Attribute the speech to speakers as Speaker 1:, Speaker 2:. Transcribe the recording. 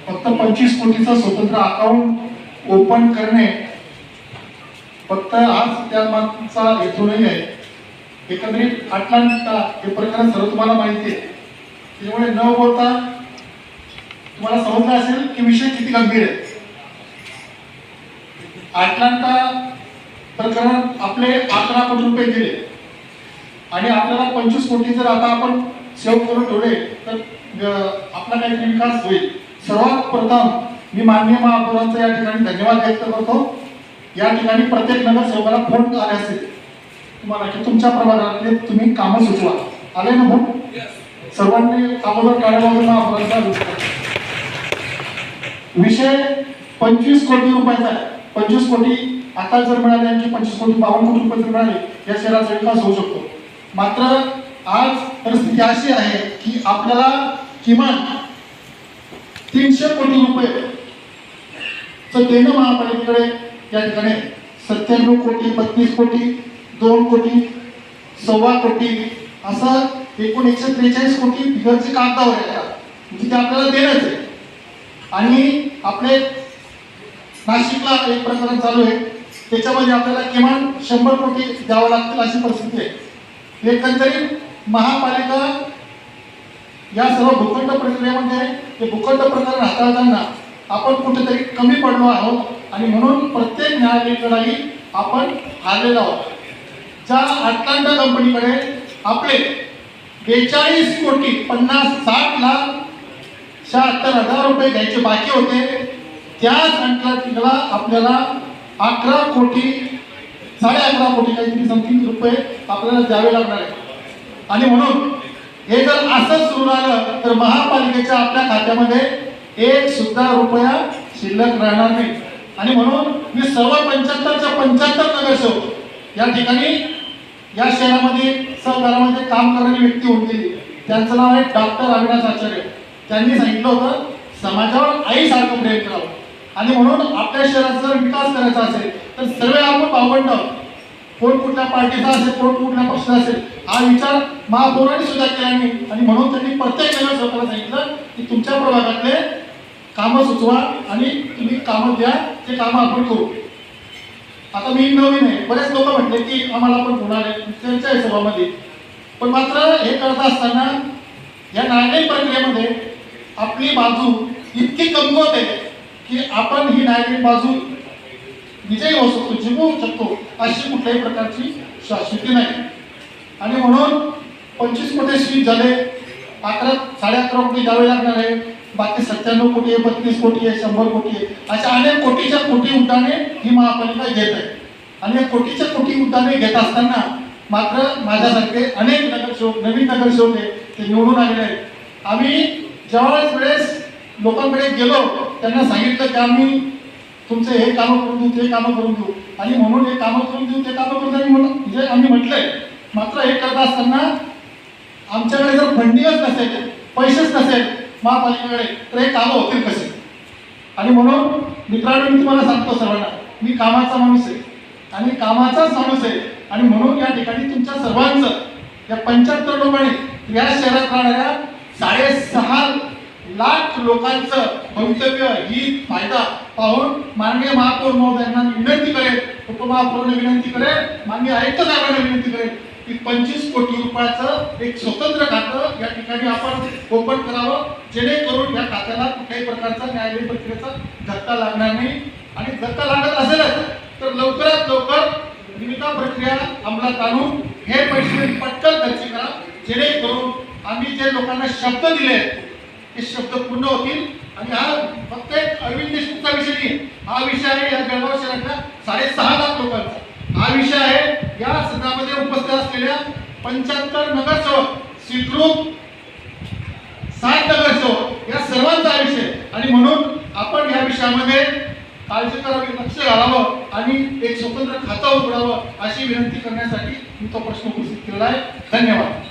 Speaker 1: फक्त 25 कोटीचं स्वतंत्र account open करणे फक्त आज त्या मागचा हेतू नाही आहे. एकंदरीत अटलांटा हे प्रकरण सर्व तुम्हाला माहिती आहे. त्यामुळे न बोलता तुम्हाला समजलं असेल की विषय किती गंभीर आहे. अटलांटा प्रकरण आपले 11 कोटी रुपये गेले आणि आपल्याला 25 कोटी जर आता आपण सेव्ह करून ठेवले तर आपला काही विकास होईल. सर्वात प्रथम मी माननीय महापौरांचा या ठिकाणी धन्यवाद व्यक्त करतो. या ठिकाणी प्रत्येक नगरसेवकाला फोन आले असेल तुम्हाला की तुमच्या प्रभागातले तुम्ही कामं सुचवा. आले ना फोन? सर्वांनी अगोदर काढावा महापौरांचा विषय 25 कोटी रुपयाचा आहे. 25 कोटी आता जर मिळाले आणखी 25 कोटी 52 कोटी रुपये जर मिळाले या शहराचा विकास होऊ शकतो. मात्र आज परिस्थिती अशी आहे की आपल्याला किमान 300 कोटी रुपये देणं महापालिकेकडे या ठिकाणी 97 कोटी 32 कोटी 2 कोटी 1.25 कोटी असं एकूण 143 कोटी बिगरचे कागदावर येतात तिथे आपल्याला देणंच आहे. आणि आपले नाशिकला एक प्रकरण चालू आहे त्याच्यामध्ये आपल्याला किमान 100 कोटी द्यावं लागतील अशी परिस्थिती आहे. एकंदरीत महापालिका या सर्व भूखंड प्रक्रियेमध्ये हे भूखंड प्रकरण हाताळताना आपण कुठेतरी कमी पडलो आहोत आणि म्हणून प्रत्येक न्यायालयाकडेही आपण आलेलो आहोत. ज्या अटलांटा कंपनीकडे आपले 42 कोटी 50-60 लाख 76,000 रुपये द्यायचे बाकी होते त्याच अटलांटिकला आपल्याला 11 कोटी 11.5 कोटी काहीतरी समथिंग रुपये आपल्याला द्यावे लागणार आहे. आणि म्हणून हे जर असं सुरू राहिलं तर महापालिकेच्या आपल्या खात्यामध्ये एक सुद्धा रुपया शिल्लक राहणार नाही. आणि म्हणून मी सर्व 75 नगरसेवक या ठिकाणी या शहरामध्ये सहकारामध्ये काम करणारी व्यक्ती होऊन गेली. त्यांचं नाव आहे डॉक्टर अविनाश आचार्य. त्यांनी सांगितलं होतं समाजावर आईसारखं प्रेम करावं आणि म्हणून आपल्या शहराचा जर विकास करायचा असेल तर सर्व आपण भावंड कोण कुठल्या पार्टीचा असेल कोण कुठल्या पक्षाचा असेल हा विचार महापौरांनी सुद्धा केला नाही. आणि म्हणून त्यांनी प्रत्येक नगरसेवकाला सांगितलं की तुमच्या प्रभागातले कामं सुचवा आणि तुम्ही कामं द्या ते कामं आपण करू. आता मी नवीन आहे बरेच लोक म्हटले की आम्हाला पण होणार आहे त्यांच्या हिशोबामध्ये पण मात्र हे करत असताना या न्यायालयीन प्रक्रियेमध्ये आपली बाजू इतकी कमकुवत आहे की आपण ही न्यायालयीन बाजू विजयी होऊ शकतो जिंकू शकतो अशी कुठल्याही प्रकारची शाश्वती नाही. आणि म्हणून 25 कोटी स्वीट झाले 11.5 कोटी द्यावे लागणार आहे. बाकी 97 कोटी आहे 32 कोटी आहे 100 कोटी आहे अशा अनेक कोटीच्या कोटी उड्डाणे ही महापालिका घेत आहे. आणि या कोटीच्या कोटी उड्डाणे घेत असताना मात्र माझ्यासारखे अनेक नगरसेवक नवीन नगरसेवक आहे ते निवडून आलेले आहेत. आम्ही ज्यावेळेस वेळेस लोकांकडे गेलो त्यांना सांगितलं की आम्ही तुमचे हे कामं करून देऊ ते कामं करून देऊ आणि म्हणून हे कामं करून देऊ ते कामं करून देऊ म्हणजे आम्ही म्हटलंय. मात्र हे करत असताना आमच्याकडे जर फंडिंगच नसेल पैसेच नसेल महापालिकेकडे तर हे कामं होतील कसे. आणि म्हणून मित्रांनो मी तुम्हाला सांगतो सर्वांना मी कामाचा माणूस आहे आणि कामाचाच माणूस आहे. आणि म्हणून या ठिकाणी तुमच्या सर्वांचं या 75 लोकांनी या शहरात राहणाऱ्या 6.5 लाख लोकांचं भवितव्य ही फायदा पाहून माननीय महापौर महोदयांना विनंती करेल उपमहापौरांना विनंती करेल माननीय आयुक्त साहेबांना विनंती करेल की 25 कोटी रुपयाचं एक स्वतंत्र खातं या ठिकाणी आपण ओपन करावं जेणेकरून या खात्याला कुठल्याही प्रकारचा न्यायालयीन प्रक्रियेचा धक्का लागणार नाही. आणि धक्का लागत असेलच तर लवकरात लवकर निविदा प्रक्रिया अंमलात आणून हे पैसे पटकन खर्च करा जेणेकरून आम्ही जे लोकांना शब्द दिले हे शब्द पूर्ण होतील. आणि हा फक्त एक अरविंद देशमुखचा विषय नाही हा विषय आहे या जळगाव शहरातल्या 6.5 लाख लोकांचा. हा विषय आहे या सदनामध्ये उपस्थित असलेल्या 75 नगरसेवक स्वीकृत 60 नगरसेवक या सर्वांचा विषय. आणि म्हणून आपण या विषयामध्ये काळजी करावी लक्ष घालावं आणि एक स्वतंत्र खातं उघडावं अशी विनंती करण्यासाठी मी तो प्रश्न उपस्थित केला आहे. धन्यवाद.